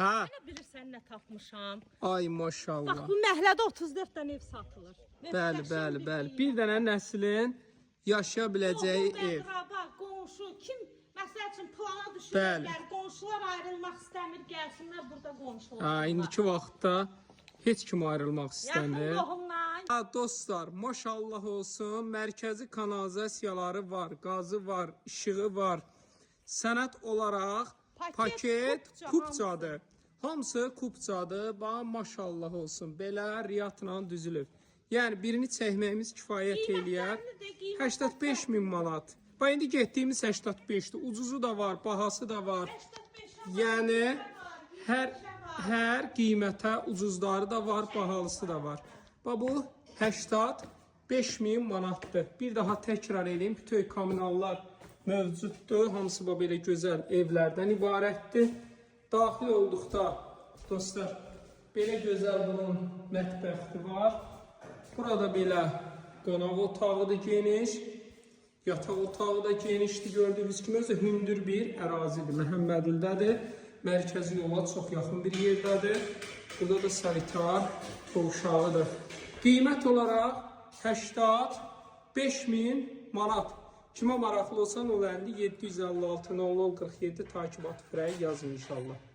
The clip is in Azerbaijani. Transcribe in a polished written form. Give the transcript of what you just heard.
Ha. Nə bilirsən nə tapmışam? Ay Bax maşallah. bu məhəllədə 34 dənə ev satılır. Bəli, bəli, bəli. Bir dənə nəslin yaşaya biləcəyi ev. Əqraba, qonşu, kim məsəl üçün plana Bəli. düşürlər, qonşular ayrılmaq istəmir, gəlsinlər burada qonşular. Ha, indiki vaxtda heç kim ayrılmaq istəmir. Yaxın qohumdan. Ha, dostlar, maşallah olsun. Mərkəzi kanalizasiyaları var, qazı var, işığı var. Sənət olaraq paket kupçadır. Hamısı kupçadır. Bax, maşallah olsun. Belə riyatla düzülür. Yəni birini çəkməyimiz kifayət eləyər. 85 min manat. Bax, indi getdiyimiz 85-dir. Ucuzu da var, bahası da var. Yəni hər qiymətə ucuzları da var, bahalısı da var. Bax, bu 85 min manatdır. Bir daha təkrar edeyim. Bütün kommunallar mövcuddur. Hamısı belə gözəl evlərdən ibarətdir. Daxil olduqda dostlar, belə gözəl bunun mətbəxi var. Burada belə qonaq otağıdır geniş. Yataq otağı da genişdir. Gördüyünüz kimi özü hündür bir ərazidir. Məhəmmədildədir. Mərkəzi yola çox yaxın bir yerdədir. Burada da sanitar qovşağıdır. Qiymət olaraq 85 min manat. Kimə maraqlı olsa 0756 0047 takibat frəyi yazın inşallah.